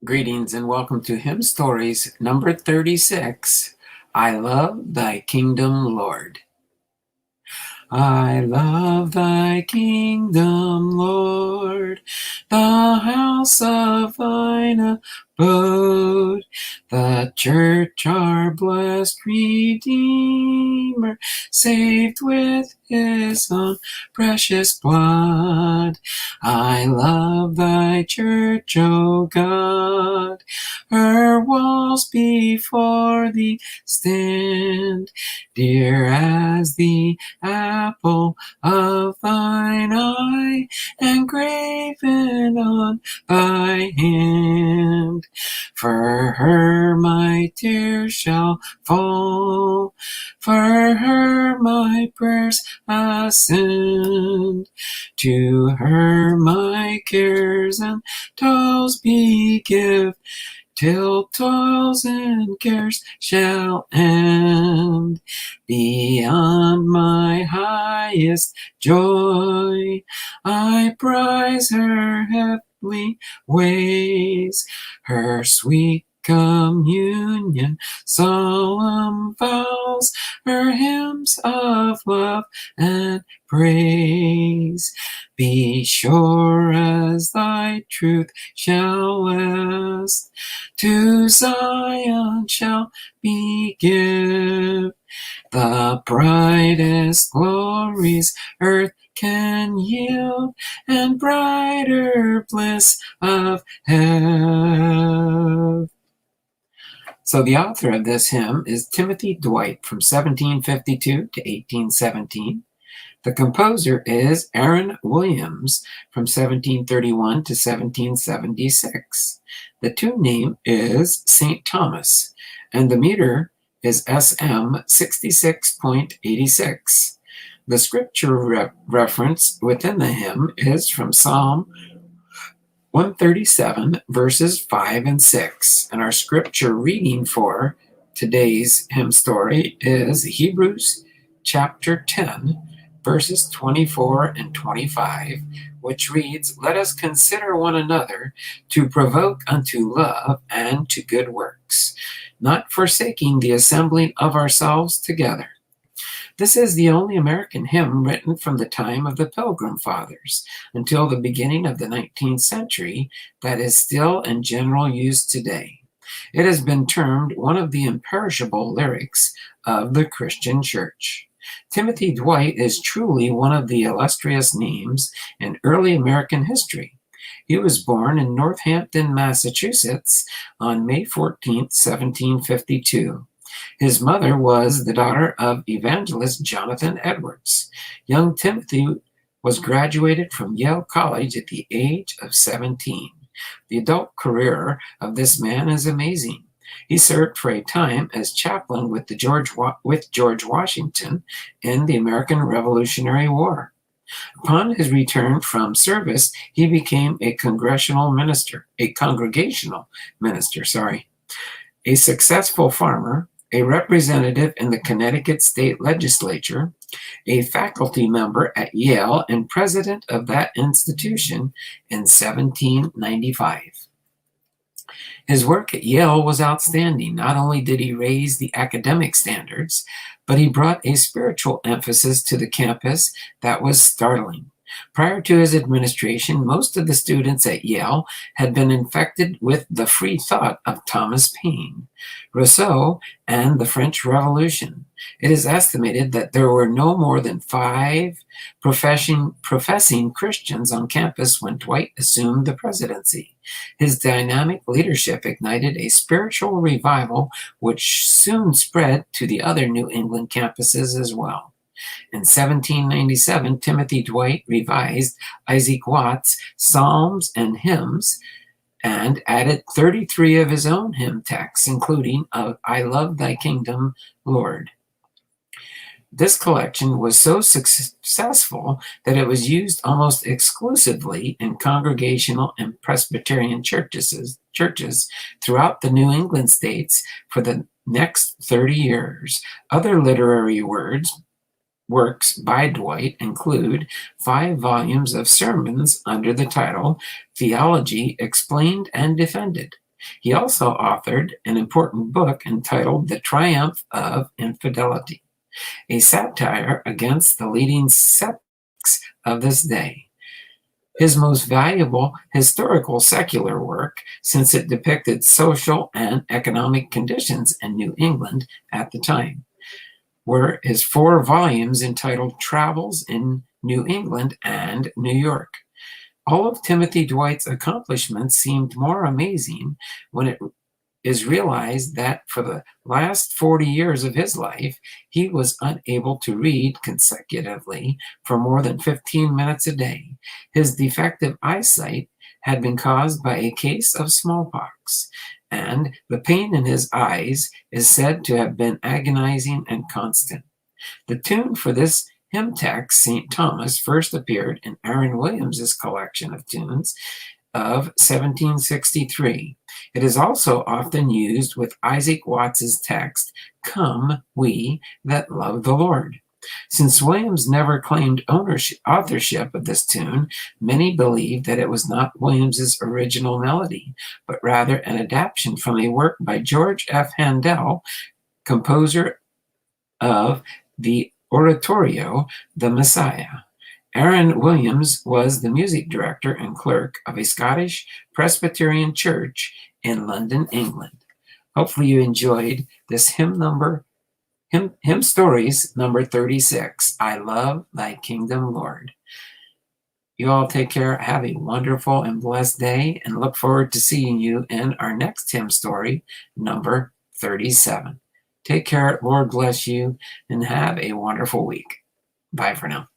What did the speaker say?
Greetings and welcome to Hymn Stories number 36. I love thy kingdom, Lord. I love thy kingdom, Lord, the house of thine abode, the church, our blessed Redeemer, saved with his own precious blood. I love thy church, O God, her walls before thee stand, dear as the apple of thine eye, engraven on thy hand. For her my tears shall fall, for her my prayers ascend. To her my cares and toils be give, till toils and cares shall end. Beyond my highest joy, I prize her heavenly ways, her sweet communion, solemn vows, her hymns of love and praise. Be sure as thy truth shall last, to Zion shall be give the brightest glories earth can yield, and brighter bliss of heaven. So the author of this hymn is Timothy Dwight from 1752 to 1817. The composer is Aaron Williams from 1731 to 1776. The tune name is St. Thomas, and the meter is SM 66.86. The scripture reference within the hymn is from Psalm 137, verses 5 and 6. And our scripture reading for today's hymn story is Hebrews chapter 10, verses 24 and 25, which reads, "Let us consider one another to provoke unto love and to good works, not forsaking the assembling of ourselves together." This is the only American hymn written from the time of the Pilgrim Fathers until the beginning of the 19th century that is still in general use today. It has been termed one of the imperishable lyrics of the Christian Church. Timothy Dwight is truly one of the illustrious names in early American history. He was born in Northampton, Massachusetts on May 14, 1752. His mother was the daughter of evangelist Jonathan Edwards. Young Timothy was graduated from Yale College at the age of 17. The adult career of this man is amazing. He served for a time as chaplain with George Washington in the American Revolutionary War. Upon his return from service, he became a congregational minister, a successful farmer, a representative in the Connecticut State Legislature, a faculty member at Yale, and president of that institution in 1795. His work at Yale was outstanding. Not only did he raise the academic standards, but he brought a spiritual emphasis to the campus that was startling. Prior to his administration, most of the students at Yale had been infected with the free thought of Thomas Paine, Rousseau, and the French Revolution. It is estimated that there were no more than 5 professing Christians on campus when Dwight assumed the presidency. His dynamic leadership ignited a spiritual revival which soon spread to the other New England campuses as well. In 1797, Timothy Dwight revised Isaac Watts' Psalms and Hymns and added 33 of his own hymn texts, including I Love Thy Kingdom, Lord. This collection was so successful that it was used almost exclusively in Congregational and Presbyterian churches throughout the New England states for the next 30 years. Other literary works by Dwight include 5 volumes of sermons under the title Theology Explained and Defended, He also authored an important book entitled The Triumph of Infidelity, a satire against the leading sects of this day. His most valuable historical secular work, since it depicted social and economic conditions in New England at the time, were his 4 volumes entitled Travels in New England and New York. All of Timothy Dwight's accomplishments seemed more amazing when it is realized that for the last 40 years of his life, he was unable to read consecutively for more than 15 minutes a day. His defective eyesight had been caused by a case of smallpox, and the pain in his eyes is said to have been agonizing and constant. The tune for this hymn text, St. Thomas, first appeared in Aaron Williams's collection of tunes of 1763. It is also often used with Isaac Watts's text, Come, We That Love the Lord. Since Williams never claimed authorship of this tune, many believe that it was not Williams's original melody, but rather an adaptation from a work by George F. Handel, composer of the oratorio, The Messiah. Aaron Williams was the music director and clerk of a Scottish Presbyterian church in London, England. Hopefully you enjoyed this hymn stories number 36, I Love Thy Kingdom, Lord. You all take care, have a wonderful and blessed day, and look forward to seeing you in our next hymn story, number 37. Take care, Lord bless you, and have a wonderful week. Bye for now.